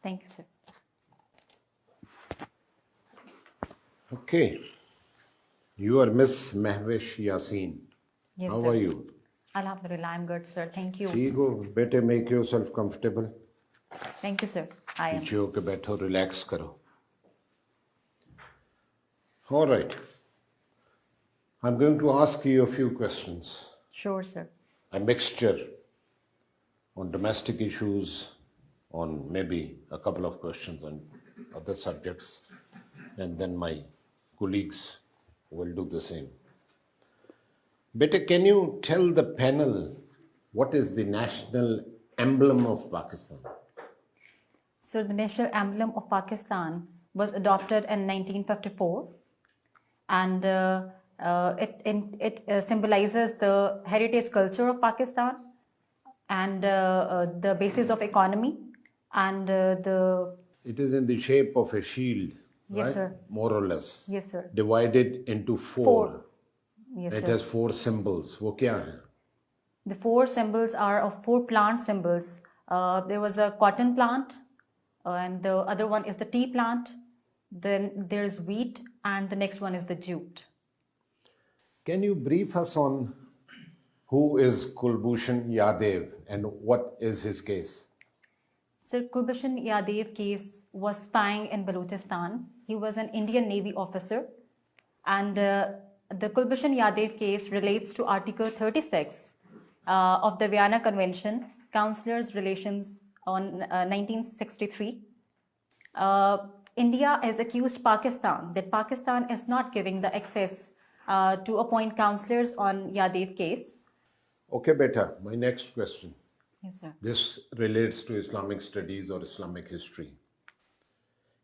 Thank you, sir. Okay. You are Miss Mehwish Yasin. Yes, How sir. are you? Alhamdulillah, I'm good, sir. Thank you. ठीक हो बेटे, make yourself comfortable. Thank you, sir. I am. पीछे होके बैठो, relax करो. All right. I'm going to ask you a few questions. Sure, sir. A mixture on domestic issues, on maybe a couple of questions on other subjects, and then my colleagues will do the same. Beta, can you tell the panel what is the national emblem of Pakistan? So the national emblem of Pakistan was adopted in 1954, and it symbolizes the heritage culture of Pakistan and the basis of economy and the. It is in the shape of a shield, Yes, right? sir. More or less. Yes, sir. Divided into four. Four. Yes, It sir. has four symbols. वो क्या है? The four symbols are of four plant symbols. There was a cotton plant, and the other one is the tea plant. Then there's wheat, and the next one is the jute. Can you brief us on who is Kulbhushan Yadav and what is his case? Sir, Kulbhushan Yadav case was spying in Balochistan. He was an Indian Navy officer, and the Kulbhushan Yadav case relates to Article 36 of the Vienna Convention, Counselors' Relations on 1963. India has accused Pakistan that Pakistan is not giving the access to appoint counselors on Yadav case. Okay, beta, my next question. Yes, sir. This relates to Islamic studies or Islamic history.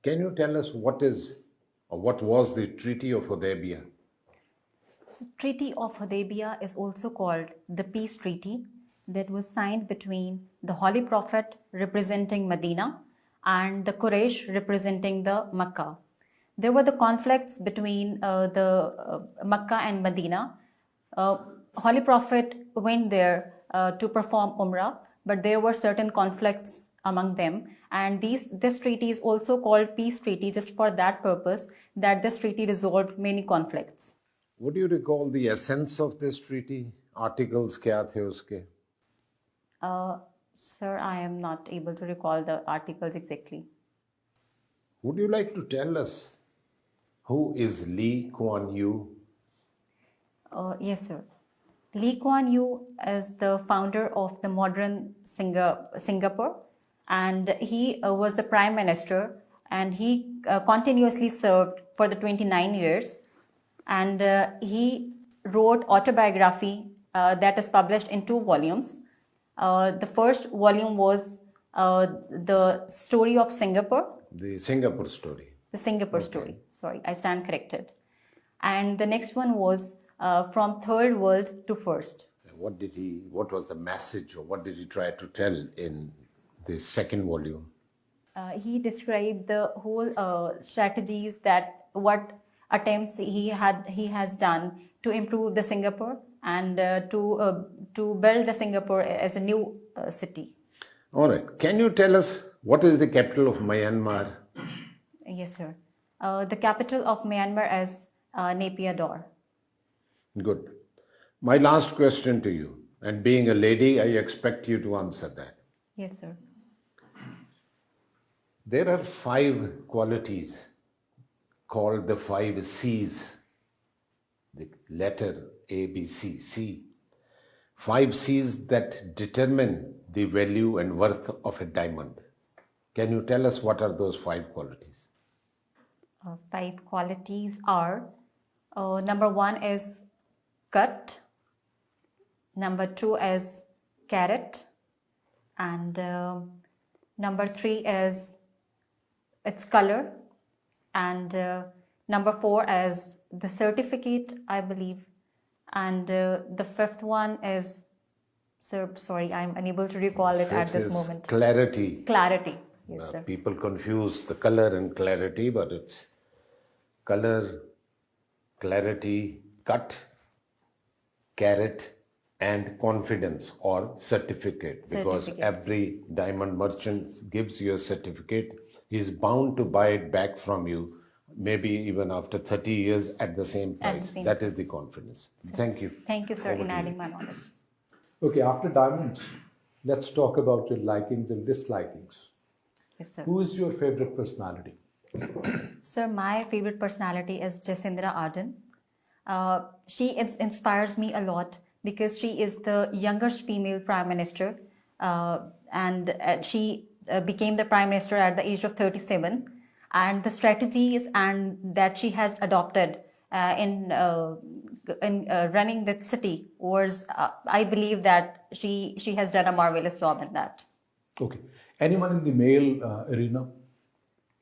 Can you tell us what is or what was the Treaty of Hudaybiyah? So, Treaty of Hudaybiyah is also called the Peace Treaty that was signed between the Holy Prophet representing Medina and the Quraysh representing the Makkah. There were the conflicts between the Makkah and Medina. Holy Prophet went there to perform Umrah, but there were certain conflicts among them, and this treaty is also called Peace Treaty just for that purpose, that this treaty resolved many conflicts. Would you recall the essence of this treaty? Articles क्या थे उसके? Sir, I am not able to recall the articles exactly. Would you like to tell us who is Lee Kuan Yew? Yes, sir. Lee Kuan Yew is the founder of the modern Singapore, and he was the prime minister, and he continuously served for the 29 years, and he wrote autobiography that is published in 2 volumes. The first volume was the story of Singapore. The Singapore story. The Singapore story. Sorry, I stand corrected. And the next one was from third world to first. What was the message or what did he try to tell in the second volume? He described the whole strategies that what attempts he has done to improve the Singapore and to build the Singapore as a new city. All right. Can you tell us what is the capital of Myanmar? Yes, sir. The capital of Myanmar is Naypyidaw. Good. My last question to you, and being a lady, I expect you to answer that. Yes, sir. There are 5 qualities called the 5 C's, the letter A, B, C, C. 5 C's that determine the value and worth of a diamond. Can you tell us what are those 5 qualities? 5 qualities are, number 1 is cut, number 2 is carat, and number 3 is its color, and number 4 is the certificate, I believe, and the 5th one is, sir, sorry, I'm unable to recall it at 5th this is moment. clarity. Clarity. Yes, sir. People confuse the color and clarity, but it's color, clarity, cut, carat, and confidence or certificate, because Certificate. every diamond merchant gives you a certificate. He's bound to buy it back from you, maybe even after 30 years at the same At the price. same That is the confidence. Thank you. Thank you, sir, Over in to you. adding my knowledge. Okay, after diamonds, let's talk about your likings and dislikings. Yes, sir. Who is your favorite personality? Sir, my favorite personality is Jacinda Ardern. She inspires me a lot because she is the youngest female prime minister, and she became the prime minister at the age of 37. And the strategies and that she has adopted in running the city was, I believe that she has done a marvelous job in that. Okay. Anyone in the male arena?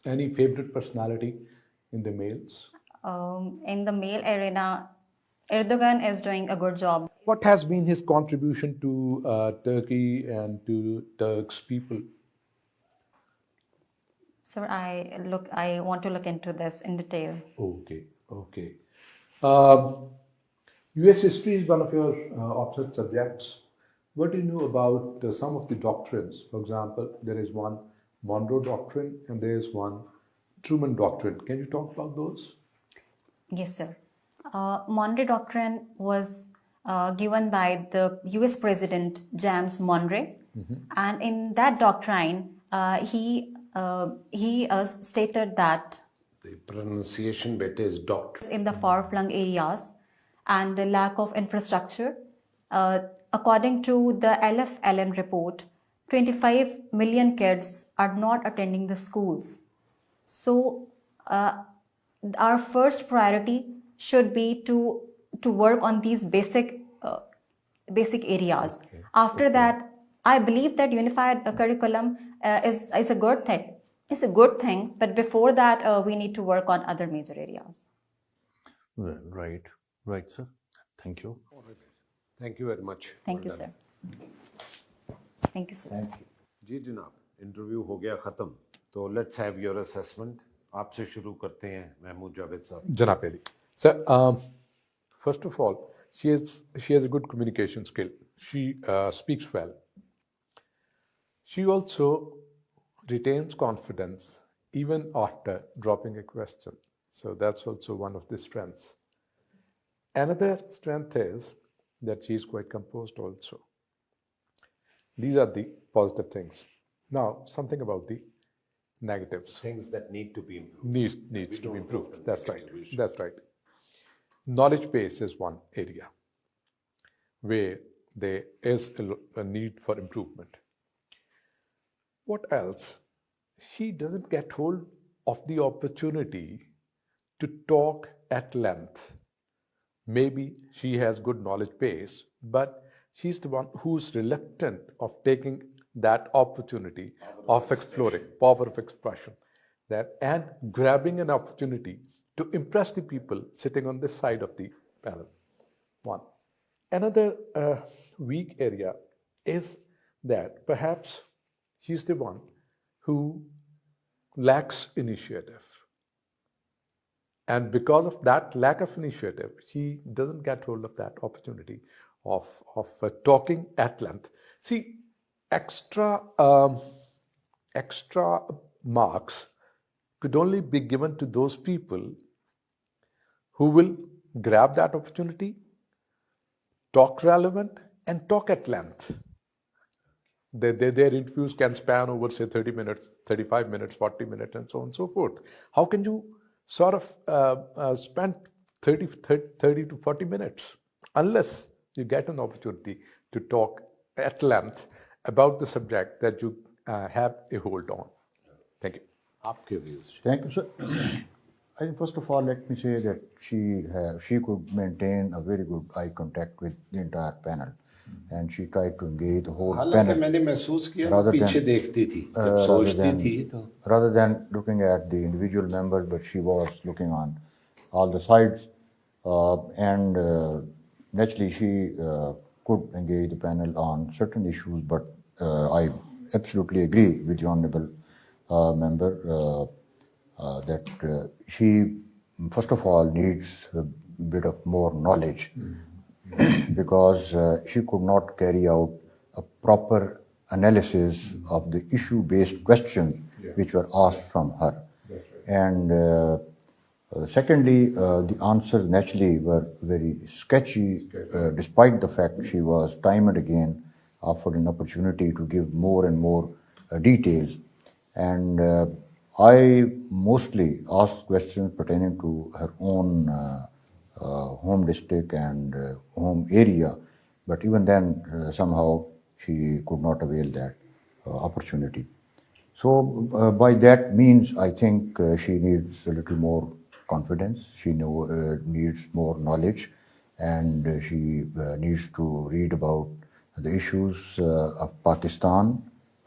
Any favorite personality in the males? In the male arena, Erdogan is doing a good job. What has been his contribution to Turkey and to Turks people? Sir, I want to look into this in detail. Okay, okay. US history is one of your optional subjects. What do you know about some of the doctrines? For example, there is one Monroe Doctrine and there is one Truman Doctrine. Can you talk about those? Yes, sir. Monroe Doctrine was given by the US President James Monroe, and in that doctrine, he stated that The pronunciation beta is doctrine. in the far-flung areas and the lack of infrastructure, according to the LFLN report, 25 million kids are not attending the schools. So, our first priority should be to work on these basic areas. After that, I believe that unified curriculum is a good thing. It's a good thing, but before that, we need to work on other major areas. Well, right, sir. Thank you. Thank you very much. Thank you, Well sir. done. Thank you, sir. जी जनाब, interview हो गया ख़त्म. तो let's have your assessment. आपसे शुरू करते हैं महमूद जावेद साहब. Janab Ali. Sir, first of all, she has a good communication skill. She speaks well. She also retains confidence even after dropping a question. So that's also one of the strengths. Another strength is that she is quite composed also. These are the positive things. Now, something about the negatives. Things that need to be improved. Needs to be don't improved. often That's get right. into issues. That's right. Knowledge base is one area where there is a need for improvement. What else? She doesn't get hold of the opportunity to talk at length. Maybe she has good knowledge base, but she's the one who's reluctant of taking that opportunity of exploring, power of expression, that and grabbing an opportunity to impress the people sitting on this side of the panel. One. Another weak area is that perhaps she's the one who lacks initiative. And because of that lack of initiative, she doesn't get hold of that opportunity of talking at length. See, extra marks could only be given to those people who will grab that opportunity, talk relevant, and talk at length. Their interviews can span over, say, 30 minutes, 35 minutes, 40 minutes, and so on and so forth. How can you sort of spend 30 to 40 minutes unless you get an opportunity to talk at length about the subject that you have a hold on? Thank you. आपके views. Thank you, sir. I think first of all, let me say that she could maintain a very good eye contact with the entire panel, and she tried to engage the whole हालांकि panel मैंने महसूस किया वो rather पीछे than- देखती थी जब सोचती थी तो rather than looking at the individual members, but she was looking on all the sides, and naturally she could engage the panel on certain issues. But I absolutely agree with the honourable member that she, first of all, needs a bit of more knowledge because she could not carry out a proper analysis of the issue-based questions which were asked from her. And secondly, the answers naturally were very sketchy, despite the fact she was time and again offered an opportunity to give more and more details. And I mostly asked questions pertaining to her own home district and home area, but even then, somehow she could not avail that opportunity. So, by that means, I think she needs a little more confidence, she needs more knowledge, and she needs to read about the issues of Pakistan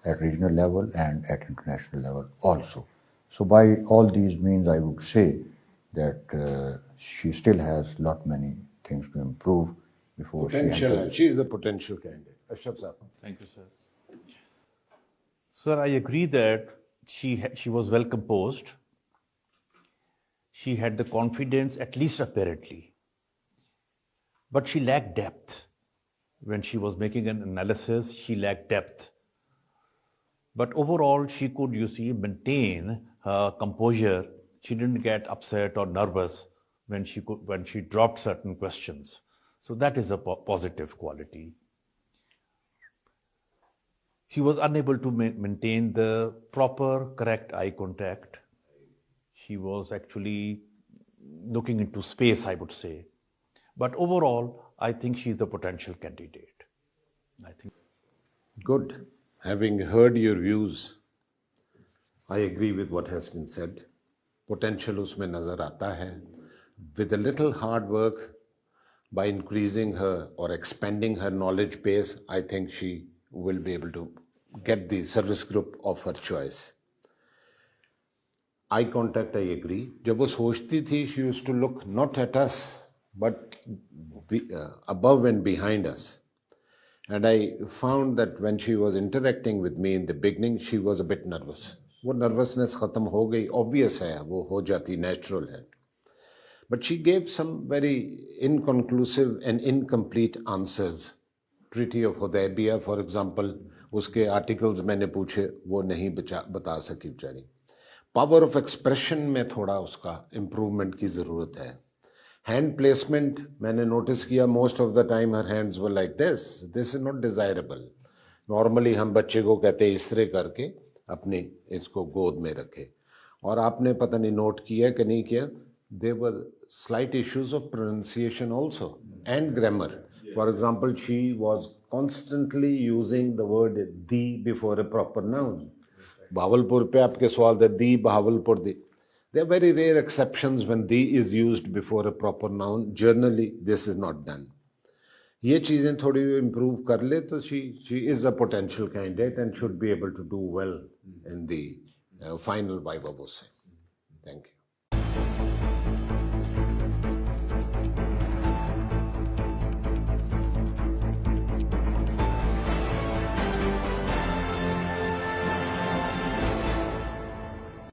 at regional level and at international level also. So, by all these means, I would say that she still has lot many things to improve before she Potential. enters. She is a potential candidate. Ashraf Saab. Thank you, sir. Sir, I agree that she was well composed. She had the confidence, at least apparently. But she lacked depth. When she was making an analysis, she lacked depth. But overall, she could, you see, maintain her composure. She didn't get upset or nervous when she dropped certain questions. So that is a positive quality. She was unable to maintain the proper, correct eye contact. She was actually looking into space, I would say. But overall, I think she's a potential candidate. I think. Good. Having heard your views, I agree with what has been said. Potential usme nazar aata hai. With a little hard work, by increasing her or expanding her knowledge base, I think she will be able to get the service group of her choice. Eye contact, I agree. जब वो सोचती थी, she used to look not at us, but above and behind us. And I found that when she was interacting with me in the beginning, she was a bit nervous. वो nervousness खत्म हो गई, obvious है, वो हो जाती, natural है. But she gave some very inconclusive and incomplete answers. Treaty of Hudaybiyah, for example, उसके articles मैंने पूछे, वो नहीं बता सकी बेचारी. Power of expression में थोड़ा उसका improvement की ज़रूरत है. Hand placement, मैंने notice किया, most of the time her hands were like this. This is not desirable. Normally हम बच्चे को कहते हैं इस तरह करके अपने इसको गोद में रखे. और आपने पता नहीं note किया कि नहीं किया, there were slight issues of pronunciation also and grammar. For example, she was constantly using the word the before a proper noun. Bahawalpur पे आपके सवाल थे the Bahawalpur the. There are very rare exceptions when the is used before a proper noun. Generally, this is not done. ये चीजें थोड़ी improve कर ले तो she is a potential candidate and should be able to do well in the final viva voce.